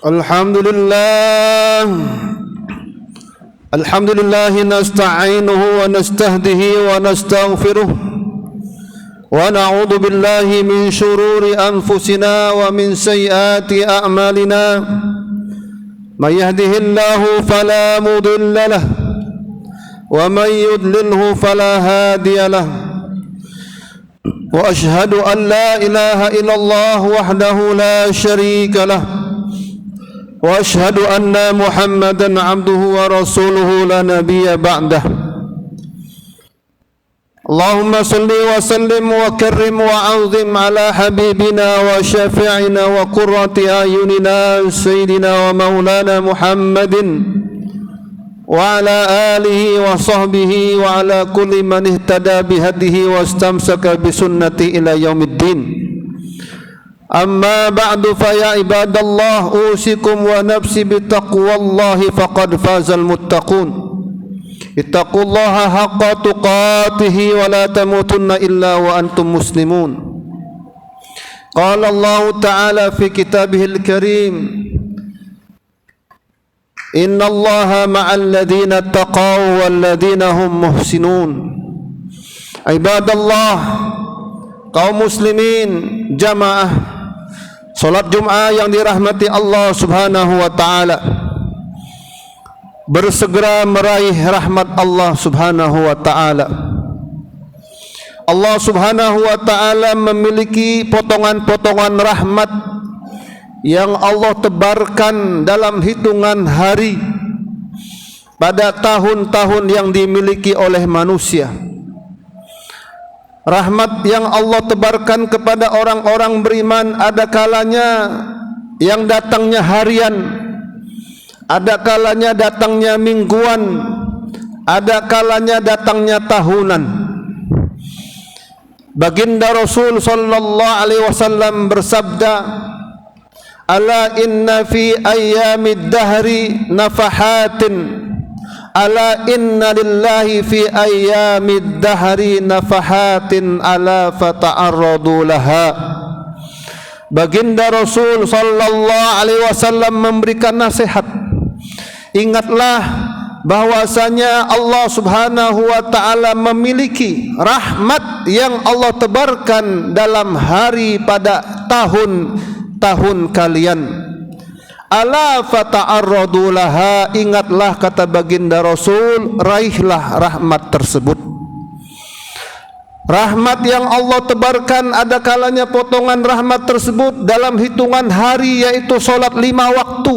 Alhamdulillah nasta'inuhu wa nastahdihi wa nastaghfiruh wa na'udzu billahi min shururi anfusina wa min sayyiati a'malina may yahdihillahu fala mudilla lahu wa may yudlilhu fala hadiya lahu wa ashhadu an la ilaha illallah wahdahu la syarika lahu وأشهد أن محمدا عبده ورسوله لا نبي بعده اللهم صل وسلم وكرم وعظم على حبيبنا وشفيعنا وقرة أعيننا سيدنا ومولانا محمد وعلى آله وصحبه وعلى كل من اهتدى بهديه واستمسك بسنته إلى يوم الدين أما بعد فيا عباد الله أوصيكم ونفسي بتقوى الله فقد فاز المتقون اتقوا الله حق تقاته ولا تموتن إلا وأنتم مسلمون قال الله تعالى في كتابه الكريم إن الله مع الذين اتقوا والذين هم محسنون عباد الله kaum muslimin jamaah salat Jum'ah yang dirahmati Allah Subhanahu wa taala, bersegera meraih rahmat Allah Subhanahu wa taala. Allah Subhanahu wa taala memiliki potongan-potongan rahmat yang Allah tebarkan dalam hitungan hari pada tahun-tahun yang dimiliki oleh manusia. Rahmat yang Allah tebarkan kepada orang-orang beriman ada kalanya yang datangnya harian, ada kalanya datangnya mingguan, ada kalanya datangnya tahunan. Baginda Rasul sallallahu alaihi wasallam bersabda, "Ala inna fi ayyamid dahri nafahatin ala inna lillahi fi ayyamid dahri nafahatin ala fata'arradu laha." Baginda Rasul sallallahu alaihi wasallam memberikan nasihat, ingatlah bahwasanya Allah Subhanahu wa taala memiliki rahmat yang Allah tebarkan dalam hari pada tahun-tahun kalian. Ala fata'arradu laha, ingatlah kata baginda Rasul, raihlah rahmat tersebut. Rahmat yang Allah tebarkan ada kalanya potongan rahmat tersebut dalam hitungan hari, yaitu solat 5 waktu,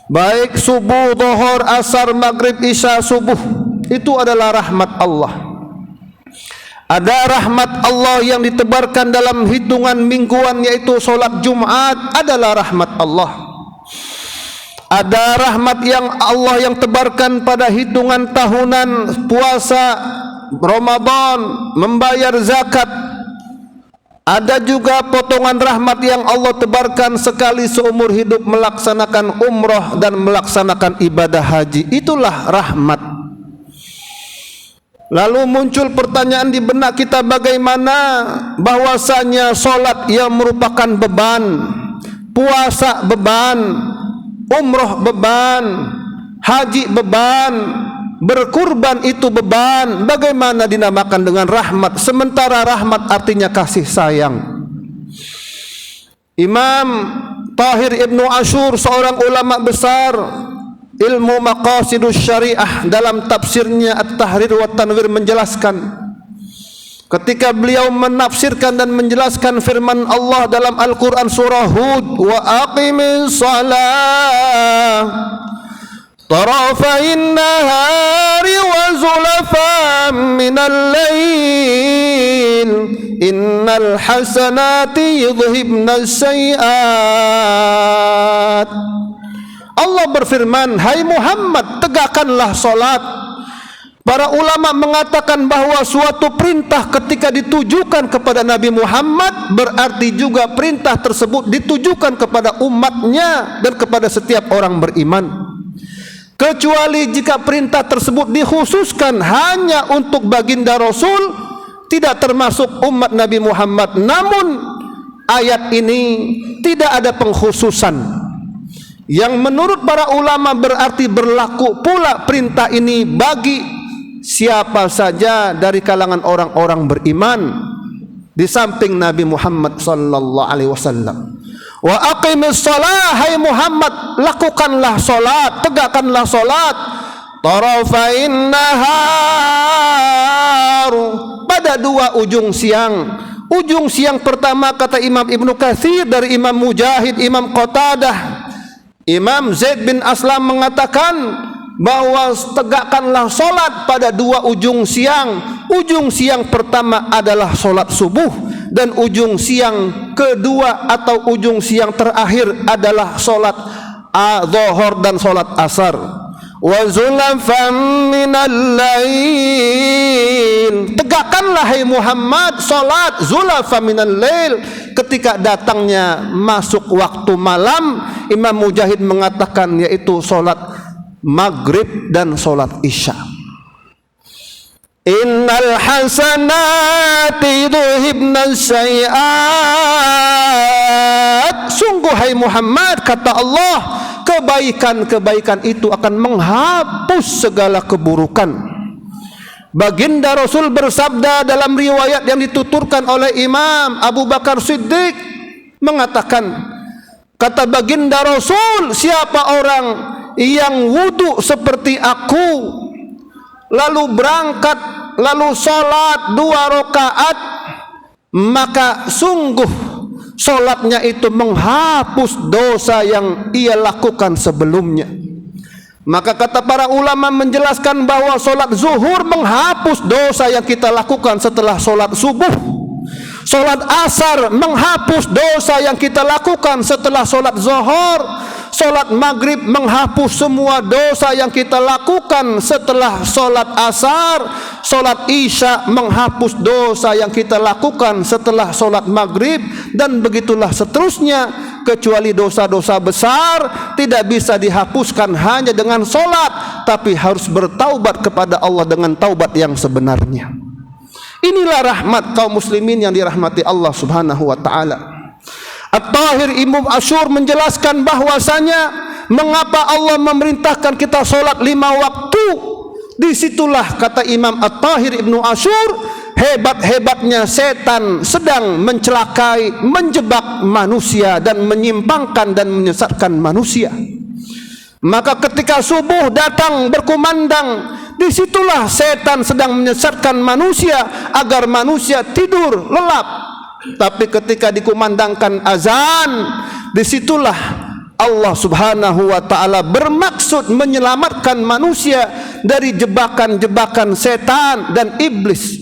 baik subuh, zuhur, asar, maghrib, isya, subuh. Itu adalah rahmat Allah. Ada rahmat Allah yang ditebarkan dalam hitungan mingguan, yaitu solat Jumat, adalah rahmat Allah. Ada rahmat yang Allah yang tebarkan pada hitungan tahunan, puasa Ramadan, membayar zakat. Ada juga potongan rahmat yang Allah tebarkan sekali seumur hidup melaksanakan umrah dan melaksanakan ibadah haji. Itulah rahmat. Lalu muncul pertanyaan di benak kita, bagaimana bahwasanya solat yang merupakan beban, puasa beban, umrah beban, haji beban, berkurban itu beban, bagaimana dinamakan dengan rahmat, sementara rahmat artinya kasih sayang. Imam Tahir Ibnu Ashur, seorang ulama besar ilmu maqasidus syariah, dalam tafsirnya At-Tahrir wa Tanwir menjelaskan, ketika beliau menafsirkan dan menjelaskan firman Allah dalam Al-Quran surah Hud, wa aqimis salah tarafain nahari wa zulafan minal lail innal hasanati yudhibnas sayiat. Allah berfirman, hai Muhammad, tegakkanlah salat. Para ulama mengatakan bahwa suatu perintah ketika ditujukan kepada Nabi Muhammad, berarti juga perintah tersebut ditujukan kepada umatnya dan kepada setiap orang beriman. Kecuali jika perintah tersebut dikhususkan hanya untuk baginda Rasul, tidak termasuk umat Nabi Muhammad. Namun ayat ini tidak ada pengkhususan. yang menurut para ulama berarti berlaku pula perintah ini bagi siapa saja dari kalangan orang-orang beriman di samping Nabi Muhammad sallallahu alaihi wasallam. Wa aqimis shalah, hai Muhammad, lakukanlah salat, tegakkanlah salat tarafain nahar, pada dua ujung siang. Ujung siang pertama kata Imam Ibnu Katsir dari Imam Mujahid, Imam Qatadah, Imam Zaid bin Aslam mengatakan bahwa tegakkanlah solat pada dua ujung siang. Ujung siang pertama adalah solat subuh, dan ujung siang kedua atau ujung siang terakhir adalah solat zuhur dan solat asar. Wa zulfan minal lail, tegakkanlah hai Muhammad solat zulfan minal lail, ketika datangnya masuk waktu malam. Imam Mujahid mengatakan yaitu solat maghrib dan solat isya. Innal hasanati yudhibna sayyi'at, sungguh hai Muhammad, kata Allah, kebaikan-kebaikan itu akan menghapus segala keburukan. Baginda Rasul bersabda dalam riwayat yang dituturkan oleh Imam Abu Bakar Siddiq, mengatakan, kata baginda Rasul, siapa orang yang wudu seperti aku, lalu berangkat, lalu sholat 2 rakaat, maka sungguh sholatnya itu menghapus dosa yang ia lakukan sebelumnya. Maka kata para ulama menjelaskan bahwa sholat zuhur menghapus dosa yang kita lakukan setelah sholat subuh. Sholat asar menghapus dosa yang kita lakukan setelah sholat zuhur. Sholat maghrib menghapus semua dosa yang kita lakukan setelah sholat asar. Sholat isya menghapus dosa yang kita lakukan setelah sholat maghrib. Dan begitulah seterusnya, kecuali dosa-dosa besar tidak bisa dihapuskan hanya dengan sholat, tapi harus bertaubat kepada Allah dengan taubat yang sebenarnya. Inilah rahmat kaum muslimin yang dirahmati Allah subhanahu wa ta'ala. At-Tahir Ibnu Asyur menjelaskan bahwasanya mengapa Allah memerintahkan kita sholat 5 waktu. Disitulah kata Imam At-Tahir Ibnu Asyur, hebat-hebatnya setan sedang mencelakai, menjebak manusia dan menyimpangkan dan menyesatkan manusia. Maka ketika subuh datang berkumandang, disitulah setan sedang menyesatkan manusia agar manusia tidur lelap. Tapi ketika dikumandangkan azan, disitulah Allah subhanahu wa ta'ala bermaksud menyelamatkan manusia dari jebakan-jebakan setan dan iblis.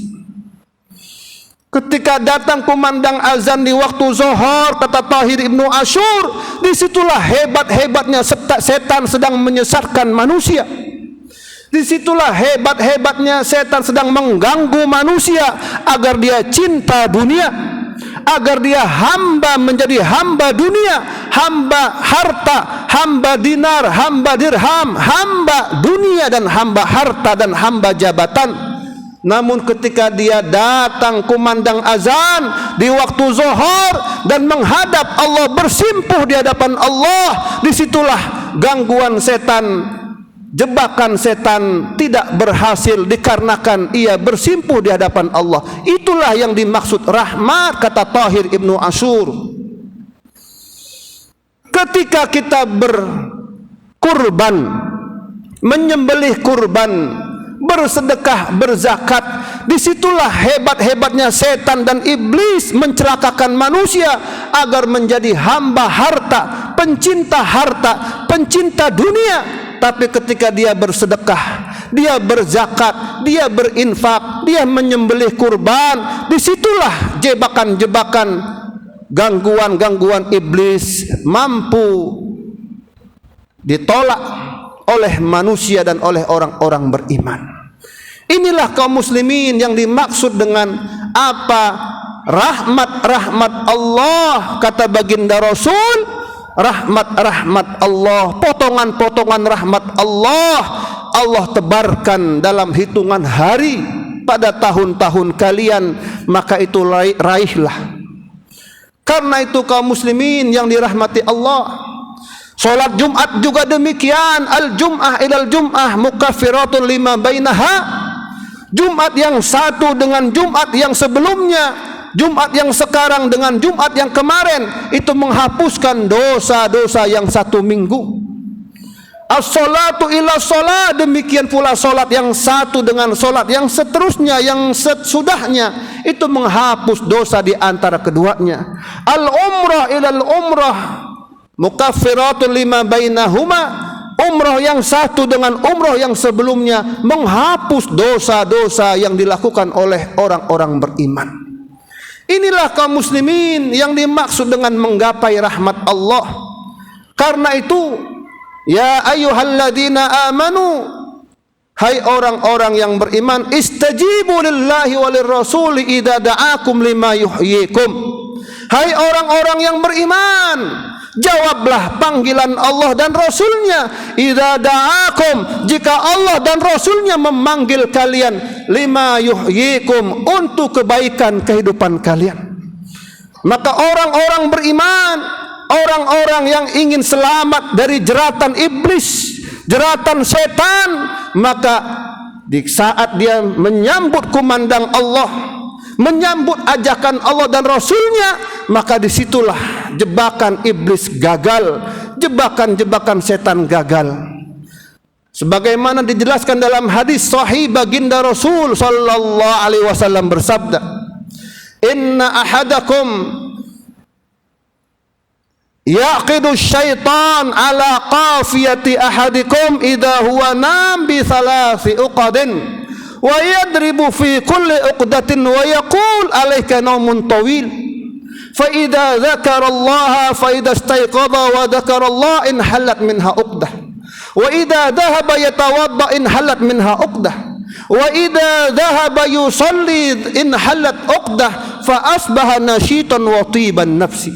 Ketika datang kumandang azan di waktu zuhur, kata Tahir Ibnu Asyur, disitulah hebat-hebatnya setan sedang menyesatkan manusia. Disitulah hebat-hebatnya setan sedang mengganggu manusia agar dia cinta dunia, agar dia hamba menjadi hamba dunia, hamba harta, hamba dinar, hamba dirham, hamba dunia dan hamba harta dan hamba jabatan. Namun ketika dia datang kumandang azan di waktu zuhur dan menghadap Allah, bersimpuh di hadapan Allah, disitulah gangguan setan, jebakan setan tidak berhasil dikarenakan ia bersimpuh di hadapan Allah. Itulah yang dimaksud rahmat, kata Tahir Ibnu Asyur. Ketika kita berkurban, menyembelih kurban, bersedekah, berzakat, disitulah hebat-hebatnya setan dan iblis mencelakakan manusia agar menjadi hamba harta, pencinta dunia. Tapi ketika dia bersedekah, dia berzakat, dia berinfak, dia menyembelih kurban, disitulah jebakan-jebakan, gangguan-gangguan iblis mampu ditolak oleh manusia dan oleh orang-orang beriman. Inilah kaum muslimin yang dimaksud dengan apa? Rahmat-rahmat Allah, kata baginda Rasul, rahmat-rahmat Allah, potongan-potongan rahmat Allah, Allah tebarkan dalam hitungan hari pada tahun-tahun kalian, maka itu raihlah. Karena itu kaum muslimin yang dirahmati Allah, Solat Jumat juga demikian. Al-Jum'ah ilal Jum'ah mukaffiratun lima bainaha. Jumat yang satu dengan Jumat yang sebelumnya, Jumat yang sekarang dengan Jumat yang kemarin, itu menghapuskan dosa-dosa yang satu minggu. As-salatu ila salat, demikian pula solat yang satu dengan solat yang seterusnya, yang sesudahnya, itu menghapus dosa di antara keduanya. Al-umrah ilal umrah mukaffiratun lima bainahuma. Umrah yang satu dengan umrah yang sebelumnya menghapus dosa-dosa yang dilakukan oleh orang-orang beriman. Inilah kaum muslimin yang dimaksud dengan menggapai rahmat Allah. Karena itu, ya ayyuhalladzina amanu, hai orang-orang yang beriman, istajibu lillahi walirrasuli idza da'akum lima yuhyikum. Hai orang-orang yang beriman, jawablah panggilan Allah dan Rasulnya. Idza da'akum, jika Allah dan Rasulnya memanggil kalian, lima yuhyikum, untuk kebaikan kehidupan kalian. Maka orang-orang beriman, orang-orang yang ingin selamat dari jeratan iblis, jeratan setan, maka di saat dia menyambut kumandang Allah, menyambut ajakan Allah dan Rasulnya, maka disitulah jebakan iblis gagal, jebakan-jebakan setan gagal. Sebagaimana dijelaskan dalam hadis sahih, baginda Rasul sallallahu alaihi wasallam bersabda, "Inna ahadakum yaqidu syaitan ala qafiyati ahadikum idza huwa nam bi thalathi uqadin wa yadribu fi kulli uqdatin wa yaqul alayka nawmun tawil fa idza dzakara Allah fa idza istayqadha wa dzakara Allah in halat minha uqdah wa idza dhahaba yatawadda in halat minha uqdah wa idza dhahaba yusalli in halat uqdah fa asbaha nashitan wa tiban nafsi."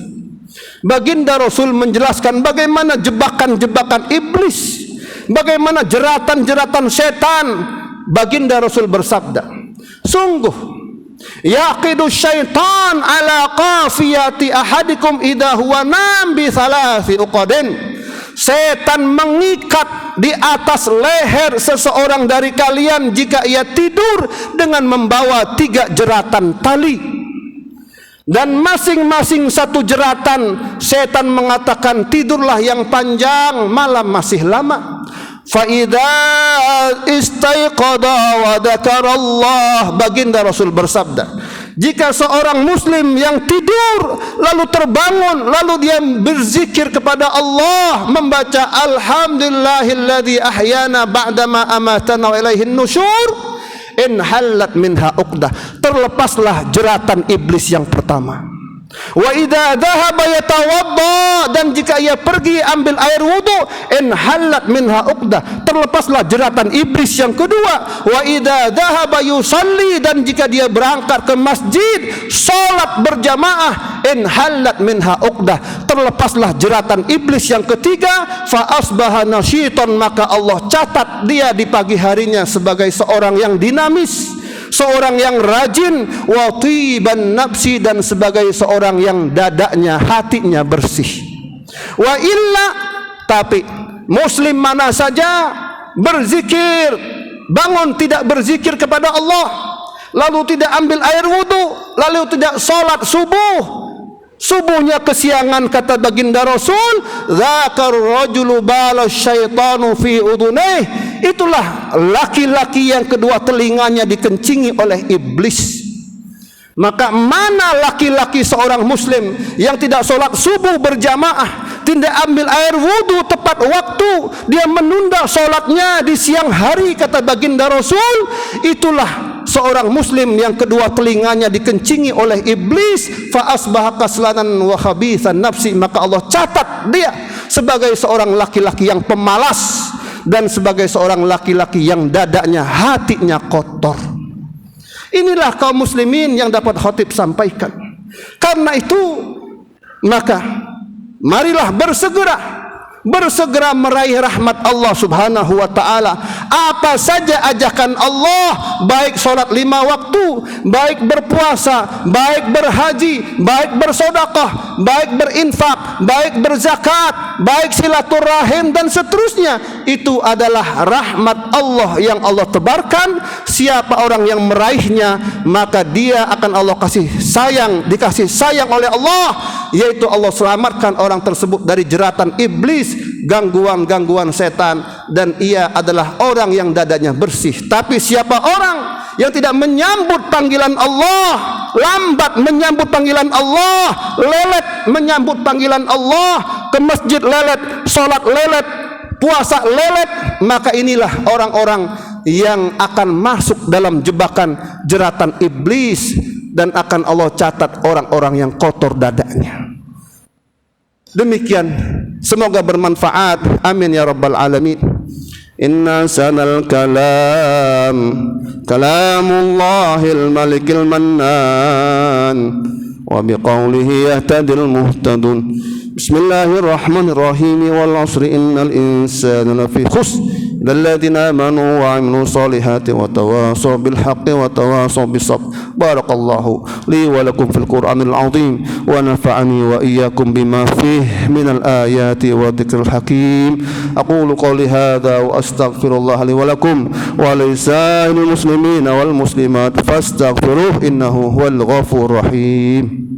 Baginda Rasul menjelaskan bagaimana jebakan-jebakan iblis, bagaimana jeratan-jeratan setan. Baginda Rasul bersabda, sungguh yaqidu syaitan ala qafiyati ahadikum idza huwa nam bi thalathi uqadin. Setan mengikat di atas leher seseorang dari kalian jika ia tidur dengan membawa 3 jeratan tali. Dan masing-masing satu jeratan, setan mengatakan, tidurlah yang panjang, malam masih lama. Fa idza istaiqadha wa dzakarallah, baginda Rasul bersabda, jika seorang muslim yang tidur lalu terbangun, lalu dia berzikir kepada Allah, membaca alhamdulillahilladzi ahyana ba'dama amatana wa ilaihin nusyur, in halat minha uqdah, terlepaslah jeratan iblis yang pertama. Wa idza dhahaba yatawadda, dan jika ia pergi ambil air wudu, in halat minha uqdah, terlepaslah jeratan iblis yang kedua. Wa idza dhahaba yusalli, dan jika dia berangkat ke masjid salat berjamaah, in halat minha uqdah, terlepaslah jeratan iblis yang ketiga. Fa asbaha nasyitan, maka Allah catat dia di pagi harinya sebagai seorang yang dinamis, seorang yang rajin, wa tiban nafsi, dan sebagai seorang yang dadanya, hatinya bersih. Wa illa, tapi muslim mana saja berzikir, bangun tidak berzikir kepada Allah, lalu tidak ambil air wudu, lalu tidak salat subuh, subuhnya kesiangan, kata baginda Rasul, dzakar rajulu bala syaitanu fi udhunaih, itulah laki-laki yang kedua telinganya dikencingi oleh iblis. Maka mana laki-laki seorang muslim yang tidak sholat subuh berjamaah, tidak ambil air wudu tepat waktu, dia menunda sholatnya di siang hari, kata baginda Rasul, itulah seorang muslim yang kedua telinganya dikencingi oleh iblis. Fa asbaha kaslanan wa khabithan nafsi, maka Allah catat dia sebagai seorang laki-laki yang pemalas dan sebagai seorang laki-laki yang dadanya, hatinya kotor. Inilah kaum muslimin yang dapat khatib sampaikan. Karena itu, maka marilah bersegera bersegera meraih rahmat Allah Subhanahu wa ta'ala. Apa saja ajakan Allah, baik solat 5 waktu, baik berpuasa, baik berhaji, baik bersedekah, baik berinfak, baik berzakat, baik silaturahim dan seterusnya, itu adalah rahmat Allah yang Allah tebarkan. Siapa orang yang meraihnya, maka dia akan Allah dikasih sayang oleh Allah, yaitu Allah selamatkan orang tersebut dari jeratan iblis, gangguan-gangguan setan, dan ia adalah orang yang dadanya bersih. Tapi siapa orang yang tidak menyambut panggilan Allah, lambat menyambut panggilan Allah, lelet menyambut panggilan Allah, ke masjid lelet, sholat lelet, puasa lelet, maka inilah orang-orang yang akan masuk dalam jebakan jeratan iblis, dan akan Allah catat orang-orang yang kotor dadanya. Demikian, semoga bermanfaat. Amin ya rabbal alamin. Inna sanal kalam kalamullahil malikil mannan, wa biqaulihi yahtadil muhtadun. Bismillahirrahmanirrahim. Wal 'asri innal insana lafi khusr illalladzina amanu wa 'amilus solihati wa tawasaw bil haqqi wa tawasaw bis sabr. Barakallahu li wa lakum fil Qur'anil 'azim wa nafa'ani wa iyyakum bima fihi minal ayati wa dzikril hakim. Aqulu qawli hadza wa astaghfirullah li wa lakum wa lisa'il muslimin wal muslimat fastaghfiruhu innahu huwal ghafurur rahim.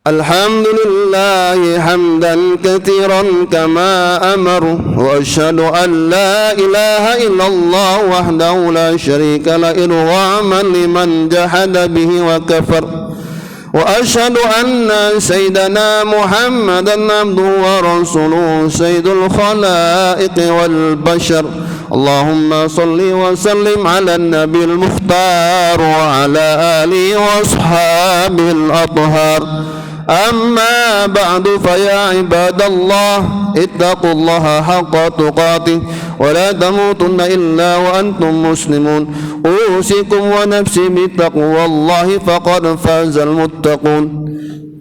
Alhamdulillahi hamdan katsiran kama amar, wa asyhadu an la ilaha illallah wahdahu la syarika la irghaman liman jahada bihi wa kafar, wa asyhadu anna sayyidana Muhammadan abduhu wa rasuluhu sayyidul khalaiq wal bashar. Allahumma salli wa sallim ala nabil mukhtar wa ala alihi wa ashabil athhar. أما بعد فيا عباد الله اتقوا الله حق تقاته ولا تموتن إلا وأنتم مسلمون. أوصيكم ونفسي بتقوى الله فقد فاز المتقون.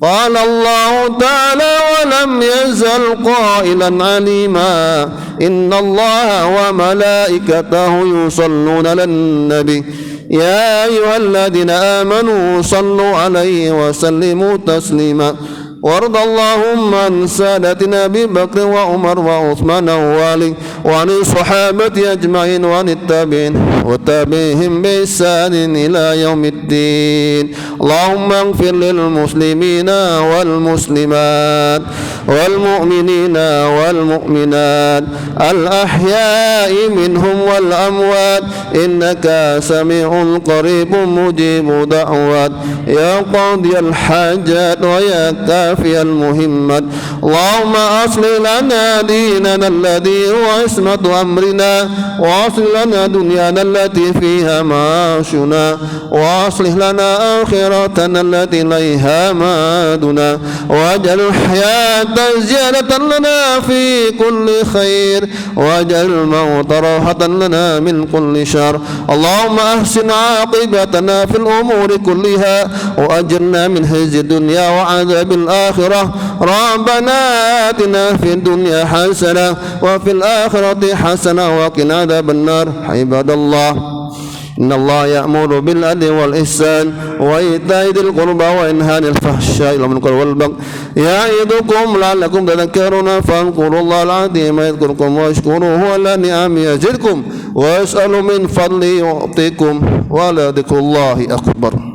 قال الله تعالى ولم يزل قائلا عليما إن الله وملائكته يصلون على النبي يا أيها الذين آمنوا صلوا عليه وسلموا تسليما. وارض اللهم عن سادتنا أبي بكر وعمر وعثمان وعلي وعن الصحابة أجمعين وعن التابعين وتابعهم بإحسان إلى يوم الدين. اللهم اغفر للمسلمين والمسلمات والمؤمنين والمؤمنات الأحياء منهم والأموات إنك سميع قريب مجيب دعوات يا قاضي الحاجات ويا كافي المهمات. اللهم أصلح لنا ديننا الذي هو عصمة أمرنا وأصلح لنا دنيانا التي فيها معاشنا وأصلح لنا آخرتنا التي إليها مآدنا واجعل الحياة زيادة لنا في كل خير واجعل الموت راحة لنا من كل شر. اللهم أحسن عاقبتنا في الأمور كلها وأجرنا من خزي الدنيا وعذاب الآخرة. ربنا آتنا في الدنيا حسنة وفي الآخرة حسنة وقنا عذاب النار. عباد الله إن الله يأمر بالعدل والإحسان وإيتاء ذي القربى وينهى عن الفحشاء والمنكر والبغي يعظكم لعلكم تذكرون. فاذكروا الله العظيم يذكركم واشكروه على نعمه يزدكم واسألوا من فضله يعطيكم ولذكر الله أكبر.